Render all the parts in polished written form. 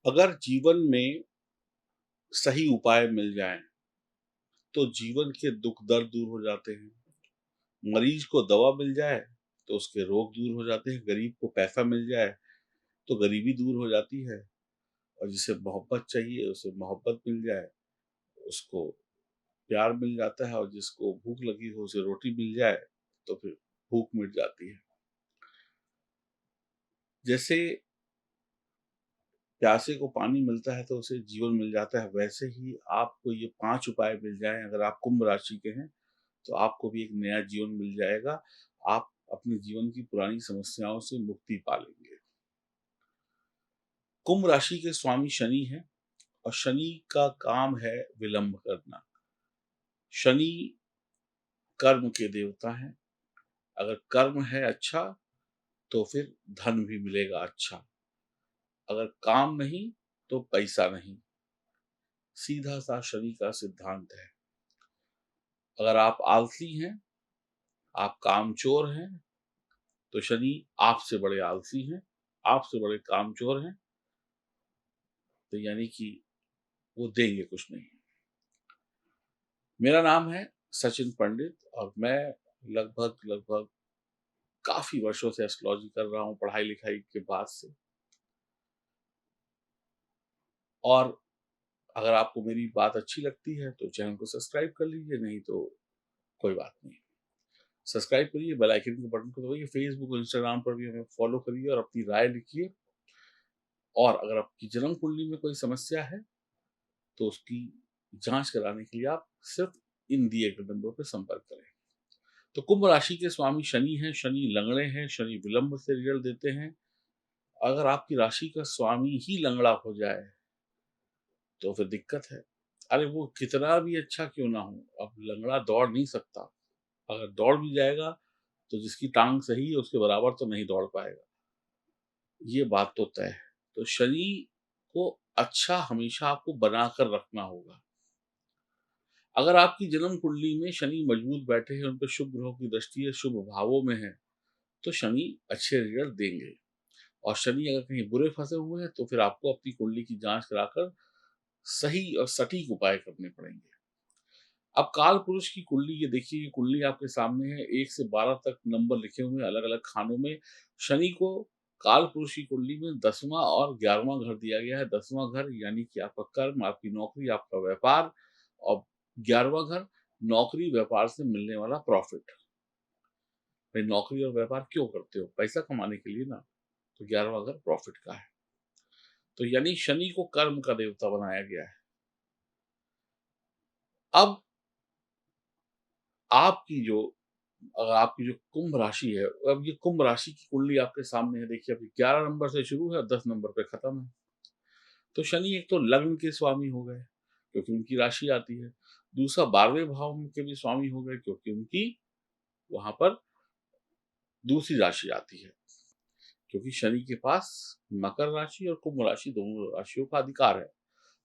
अगर जीवन में सही उपाय मिल जाएं तो जीवन के दुख दर्द दूर हो जाते हैं। मरीज को दवा मिल जाए तो उसके रोग दूर हो जाते हैं। गरीब को पैसा मिल जाए तो गरीबी दूर हो जाती है। और जिसे मोहब्बत चाहिए उसे मोहब्बत मिल जाए, उसको प्यार मिल जाता है। और जिसको भूख लगी हो उसे रोटी मिल जाए तो फिर भूख मिट जाती है। जैसे प्यासे को पानी मिलता है तो उसे जीवन मिल जाता है, वैसे ही आपको ये 5 उपाय मिल जाएं अगर आप कुंभ राशि के हैं तो आपको भी एक नया जीवन मिल जाएगा। आप अपने जीवन की पुरानी समस्याओं से मुक्ति पा लेंगे। कुंभ राशि के स्वामी शनि हैं और शनि का काम है विलंब करना। शनि कर्म के देवता हैं। अगर कर्म है अच्छा तो फिर धन भी मिलेगा अच्छा। अगर काम नहीं तो पैसा नहीं। सीधा सा शनि का सिद्धांत है। अगर आप आलसी हैं, आप कामचोर हैं, तो शनि आपसे बड़े आलसी हैं, आपसे बड़े कामचोर हैं, तो यानी कि वो देंगे कुछ नहीं। मेरा नाम है सचिन पंडित और मैं लगभग लगभग काफी वर्षों से एस्ट्रोलॉजी कर रहा हूँ पढ़ाई लिखाई के बाद से। और अगर आपको मेरी बात अच्छी लगती है तो चैनल को सब्सक्राइब कर लीजिए, नहीं तो कोई बात नहीं। सब्सक्राइब करिए, बेल आइकन के बटन को दबाइए, फेसबुक और इंस्टाग्राम पर भी हमें फॉलो करिए और अपनी राय लिखिए। और अगर आपकी जन्म कुंडली में कोई समस्या है तो उसकी जांच कराने के लिए आप सिर्फ इन दिए गए नंबर पर संपर्क करें। तो कुंभ राशि के स्वामी शनि हैं। शनि लंगड़े हैं, शनि विलंब से रिजल्ट देते हैं। अगर आपकी राशि का स्वामी ही लंगड़ा हो जाए तो फिर दिक्कत है। अरे वो कितना भी अच्छा क्यों ना हो, अब लंगड़ा दौड़ नहीं सकता। अगर दौड़ भी जाएगा तो जिसकी टांग सही है उसके बराबर तो नहीं दौड़ पाएगा, ये बात तो तय है। तो शनि को अच्छा हमेशा आपको बनाकर रखना होगा। अगर आपकी जन्म कुंडली में शनि मजबूत बैठे हैं, उन पर शुभ ग्रहों की दृष्टि है, शुभ भावों में है, तो शनि अच्छे रिजल्ट देंगे। और शनि अगर कहीं बुरे फंसे हुए हैं तो फिर आपको अपनी कुंडली की जांच कराकर सही और सटीक उपाय करने पड़ेंगे। अब काल पुरुष की कुंडली ये देखिए, ये कुंडली आपके सामने है। 1 से 12 तक नंबर लिखे हुए हैं अलग अलग खानों में। शनि को काल पुरुष की कुंडली में 10वां और 11वां घर दिया गया है। 10वां घर यानी कि आपका कर्म, आपकी नौकरी, आपका व्यापार। और 11वां घर नौकरी व्यापार से मिलने वाला प्रॉफिट। भाई नौकरी और व्यापार क्यों करते हो? पैसा कमाने के लिए ना। तो 11वां घर प्रॉफिट का है। तो यानी शनि को कर्म का देवता बनाया गया है। अब आपकी जो आपकी जो कुंभ राशि है, अब ये कुंभ राशि की कुंडली आपके सामने है। देखिए अभी 11 नंबर से शुरू है और 10 नंबर पे खत्म है। तो शनि एक तो लग्न के स्वामी हो गए क्योंकि उनकी राशि आती है। दूसरा 12वें भाव के भी स्वामी हो गए क्योंकि उनकी वहां पर दूसरी राशि आती है। क्योंकि शनि के पास मकर राशि और कुंभ राशि दोनों राशियों का अधिकार है।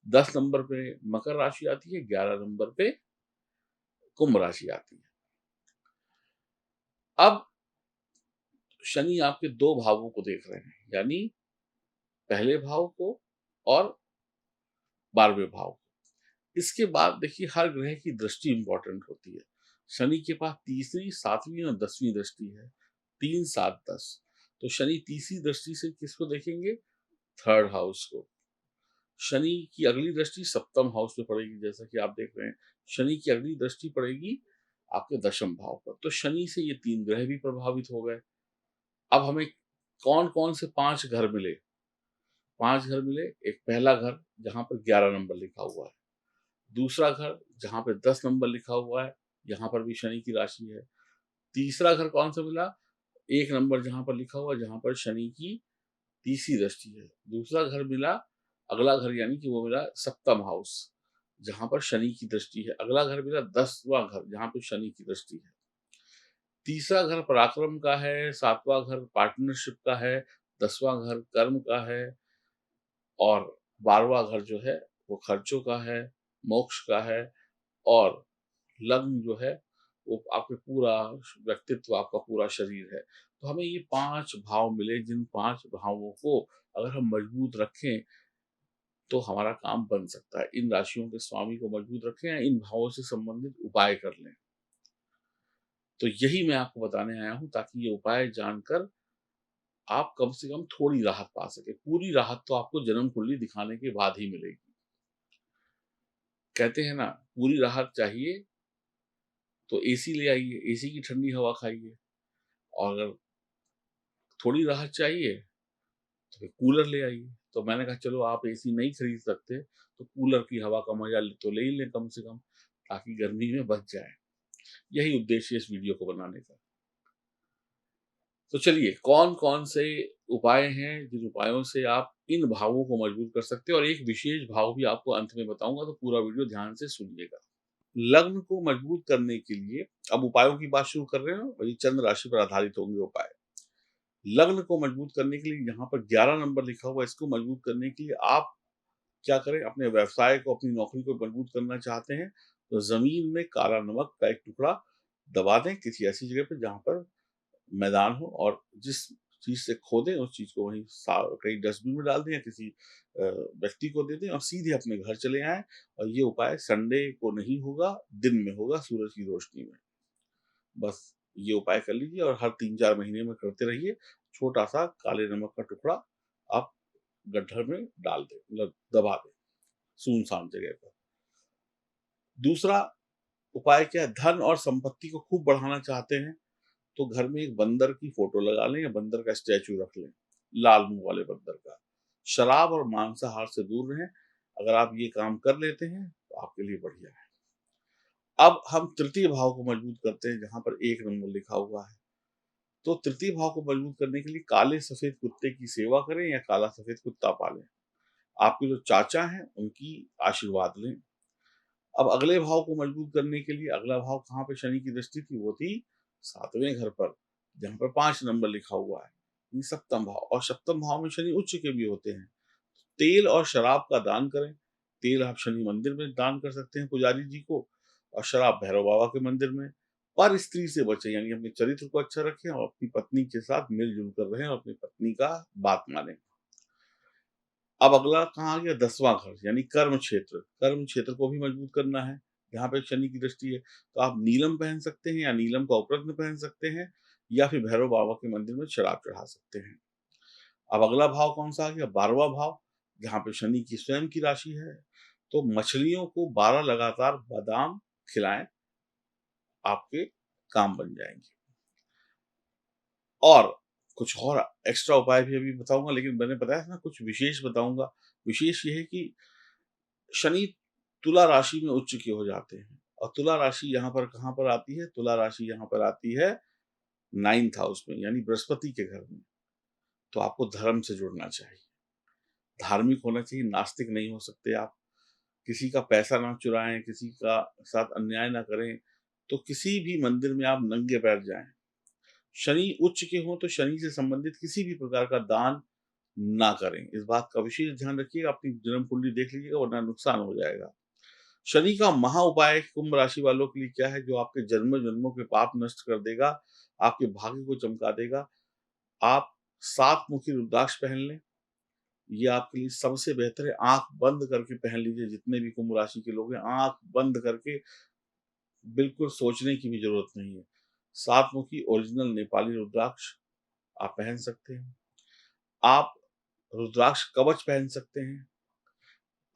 10 नंबर पे मकर राशि आती है, 11 नंबर पे कुंभ राशि आती है। अब शनि आपके 2 भावों को देख रहे हैं, यानी पहले भाव को और 12वें भाव को। इसके बाद देखिए हर ग्रह की दृष्टि इंपॉर्टेंट होती है। शनि के पास तीसरी, 7वीं और 10वीं दृष्टि है। 3, 7, 10। तो शनि तीसरी दृष्टि से किसको देखेंगे? थर्ड हाउस को। शनि की अगली दृष्टि सप्तम हाउस में पड़ेगी, जैसा कि आप देख रहे हैं। शनि की अगली दृष्टि पड़ेगी आपके दशम भाव पर। तो शनि से ये 3 ग्रह भी प्रभावित हो गए। अब हमें कौन कौन से 5 घर मिले? 5 घर मिले। एक पहला घर जहां पर 11 नंबर लिखा हुआ है। दूसरा घर जहां पे 10 नंबर लिखा हुआ है, यहाँ पर भी शनि की राशि है। तीसरा घर कौन सा मिला? 1 नंबर जहां पर लिखा हुआ है, जहां पर शनि की तीसरी दृष्टि है। दूसरा घर मिला, अगला घर यानी कि वो मिला सप्तम हाउस, जहां पर शनि की दृष्टि है। अगला घर मिला 10वां घर, जहां पर शनि की दृष्टि है। तीसरा घर पराक्रम का है, 7वां घर पार्टनरशिप का है, 10वां घर कर्म का है और 12वां घर जो है वो खर्चों का है, मोक्ष का है। और लग्न जो है वो आपके पूरा व्यक्तित्व, आपका पूरा शरीर है। तो हमें ये 5 भाव मिले, जिन 5 भावों को अगर हम मजबूत रखें तो हमारा काम बन सकता है। इन राशियों के स्वामी को मजबूत रखें या इन भावों से संबंधित उपाय कर लें। तो यही मैं आपको बताने आया हूँ, ताकि ये उपाय जानकर आप कम से कम थोड़ी राहत पा सकें। पूरी राहत तो आपको जन्म कुंडली दिखाने के बाद ही मिलेगी। कहते हैं ना, पूरी राहत चाहिए तो एसी ले आइए, एसी की ठंडी हवा खाइए, और अगर थोड़ी राहत चाहिए तो फिर कूलर ले आइए। तो मैंने कहा चलो, आप एसी नहीं खरीद सकते तो कूलर की हवा का मजा तो ले ही लें कम से कम, ताकि गर्मी में बच जाए। यही उद्देश्य है इस वीडियो को बनाने का। तो चलिए, कौन-कौन से उपाय हैं जिन उपायों से आप इन भावों को मजबूत कर सकते हैं, और एक विशेष भाव भी आपको अंत में बताऊँगा, तो पूरा वीडियो ध्यान से सुनिएगा। लग्न को मजबूत करने के लिए अब उपायों की बात शुरू कर रहे हैं, वही चंद्र राशि पर आधारित होंगे उपाय। लग्न को मजबूत करने के लिए यहाँ पर 11 नंबर लिखा हुआ है, इसको मजबूत करने के लिए आप क्या करें, अपने व्यवसाय को, अपनी नौकरी को मजबूत करना चाहते हैं, तो ज़मीन में काला नमक का एक टुकड़ा दबा दें किसी ऐसी जगह पे जहाँ पर मैदान हो, और जिस चीज़ से खोदें उस चीज़ को वहीं कहीं डस्टबिन में डाल दें या किसी व्यक्ति को दे दें, और सीधे अपने घर चले आएँ। और ये उपाय संडे को नहीं होगा, दिन में होगा, सूरज की रोशनी में। बस ये उपाय कर लीजिए और हर 3-4 महीने में करते रहिए। छोटा-सा काले नमक का टुकड़ा आप गड्ढे में डाल दें, मतलब दबा दें, सुनसान जगह पर। दूसरा उपाय क्या है, धन और संपत्ति को खूब बढ़ाना चाहते हैं, तो घर में एक बंदर की फ़ोटो लगा लें या बंदर का स्टैचू रख लें, लाल मुँह वाले बंदर का। शराब और मांसाहार से दूर रहें। अगर आप ये काम कर लेते हैं, तो आपके लिए बढ़िया है। अब हम तृतीय भाव को मजबूत करते हैं, जहाँ पर 1 नंबर लिखा हुआ है। तो तृतीय भाव को मजबूत करने के लिए काले सफेद कुत्ते की सेवा करें या काला सफेद कुत्ता पालें। आपके जो चाचा हैं उनकी आशीर्वाद लें। अब अगले भाव को मजबूत करने के लिए, अगला भाव कहाँ पे शनि की दृष्टि थी, वो थी 7वें घर पर, जहाँ पर 5 नंबर लिखा हुआ है, ये सप्तम भाव। और सप्तम भाव में शनि उच्च के भी होते हैं। तेल और शराब का दान करें। तेल आप शनि मंदिर में दान कर सकते हैं पुजारी जी को, और शराब भैरव बाबा के मंदिर में। पर स्त्री से बचें, यानी अपने चरित्र को अच्छा रखें और अपनी पत्नी के साथ मिलजुल कर रहें और अपनी पत्नी का बात मानें। अब अगला कहाँ आ गया, 10वां घर, यानी कर्म क्षेत्र। कर्म क्षेत्र को भी मजबूत करना है, यहाँ पे शनि की दृष्टि है, तो आप नीलम पहन सकते हैं या नीलम का उपरत्न पहन सकते हैं, या फिर भैरव बाबा के मंदिर में शराब चढ़ा सकते हैं। अब अगला भाव कौन-सा आ गया, 12वां भाव, जहाँ पे शनि की स्वयं की राशि है। तो मछलियों को 12 लगातार बादाम खिलाएँ, आपके काम बन जाएँगे। और कुछ और एक्स्ट्रा उपाय भी अभी बताऊँगा, लेकिन मैंने बताया था ना कुछ विशेष बताऊँगा। विशेष ये है कि शनि तुला राशि में उच्च के हो जाते हैं, और तुला राशि यहाँ पर कहाँ पर आती है? तुला राशि यहाँ पर आती है 9th हाउस में, यानी बृहस्पति के घर में। तो आपको धर्म से जुड़ना चाहिए, धार्मिक होना चाहिए, नास्तिक नहीं हो सकते आप। किसी का पैसा ना चुराएँ, किसी का साथ अन्याय ना करें, तो किसी भी मंदिर में आप नंगे पैर जाएँ। शनि उच्च के हों तो शनि से संबंधित किसी भी प्रकार का दान ना करें। इस बात का विशेष ध्यान रखिएगा, अपनी जन्म कुंडली देख लीजिएगा, वरना नुकसान हो जाएगा। शनि का महा उपाय कुंभ राशि वालों के लिए क्या है, जो आपके जन्मों-जन्मों के पाप नष्ट कर देगा, आपके भाग्य को चमका देगा। आप 7 मुखी रुद्राक्ष पहन लें, ये आपके लिए सबसे बेहतर है। आँख बंद करके पहन लीजिए, जितने भी कुंभ राशि के लोग हैं, आँख बंद करके, बिल्कुल सोचने की भी ज़रूरत नहीं है। 7 मुखी ओरिजिनल नेपाली रुद्राक्ष आप पहन सकते हैं। आप रुद्राक्ष कवच पहन सकते हैं।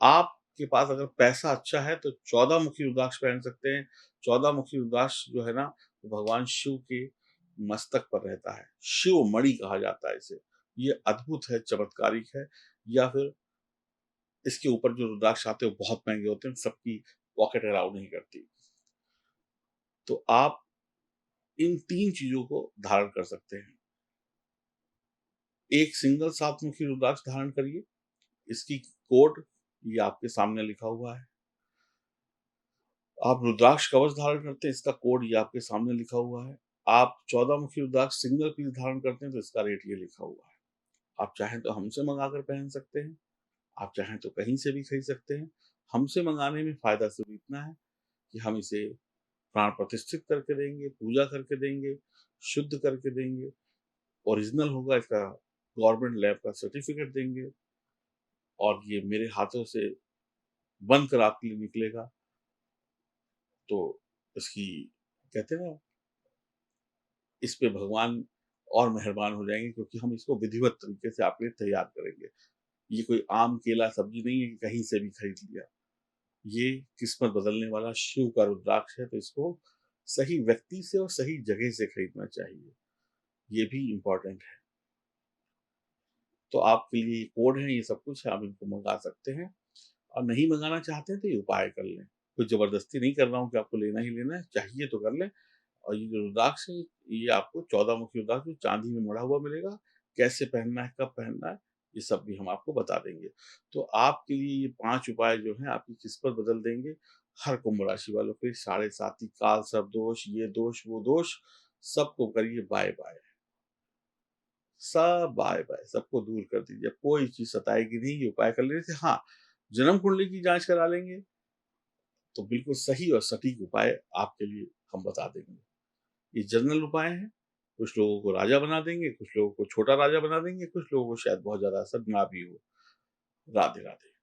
आपके पास अगर पैसा अच्छा है तो 14 मुखी रुद्राक्ष पहन सकते हैं। 14 मुखी रुद्राक्ष जो है ना, वो भगवान शिव के मस्तक पर रहता है। शिव मणि कहा जाता है इसे। ये अद्भुत है, चमत्कारिक है। या फिर इसके ऊपर जो रुद्राक्ष आते हैं वो बहुत महँगे होते हैं, सबकी पॉकेट अलाउ नहीं करती। तो आप इन 3 चीज़ों को धारण कर सकते हैं। एक सिंगल 7 मुखी रुद्राक्ष धारण करिए, इसकी कोड ये आपके सामने लिखा हुआ है। आप रुद्राक्ष कवच धारण करते हैं, इसका कोड ये आपके सामने लिखा हुआ है। आप 14 मुखी रुद्राक्ष सिंगल पीस धारण करते हैं, तो इसका रेट ये लिखा हुआ है। आप चाहें तो हमसे मँगा कर पहन सकते हैं, आप चाहें तो कहीं से भी खरीद सकते हैं। हमसे मँगाने में फ़ायदा सिर्फ़ इतना है कि हम इसे प्राण प्रतिष्ठित करके देंगे, पूजा करके देंगे, शुद्ध करके देंगे, ओरिजिनल होगा, इसका गवर्नमेंट लैब का सर्टिफ़िकेट देंगे। और ये मेरे हाथों से बनकर आपके लिए निकलेगा, तो इसकी कहते हैं ना, इस पे भगवान और मेहरबान हो जाएँगे, क्योंकि हम इसको विधिवत तरीके से आपके लिए तैयार करेंगे। ये कोई आम केला सब्ज़ी नहीं है कि कहीं से भी खरीद लिया। ये किस्मत बदलने वाला शिव का रुद्राक्ष है, तो इसको सही व्यक्ति से और सही जगह से खरीदना चाहिए। ये भी इम्पोर्टेंट है। तो आपके लिए ये कोड है, ये सब कुछ है, आप इनको मँगा सकते हैं, और नहीं मँगाना चाहते हैं तो ये उपाय कर लें। कोई ज़बरदस्ती नहीं कर रहा हूँ कि आपको लेना ही लेना है, चाहिए तो कर लें। और ये जो रुद्राक्ष है, ये आपको 14 मुखी रुद्राक्ष जो चाँदी में मढ़ा हुआ मिलेगा। कैसे पहनना है, कब पहनना है, ये सब भी हम आपको बता देंगे। तो आपके लिए ये 5 उपाय जो हैं आपकी किस्मत बदल देंगे। हर कुंभ राशि वालों के साढ़े साती, काल, सर्प दोष, ये दोष, वो दोष, सबको करिए बाय-बाय। सब बाय-बाय, सबको दूर कर दीजिए। कोई चीज़ सताएगी नहीं, ये उपाय कर लेने से। हाँ, जन्म कुंडली की जाँच करा लेंगे, तो बिल्कुल सही और सटीक उपाय आपके लिए हम बता देंगे। ये जनरल उपाय हैं, कुछ लोगों को राजा बना देंगे, कुछ लोगों को छोटा राजा बना देंगे, कुछ लोगों को शायद बहुत ज़्यादा असर ना भी हो। राधे-राधे।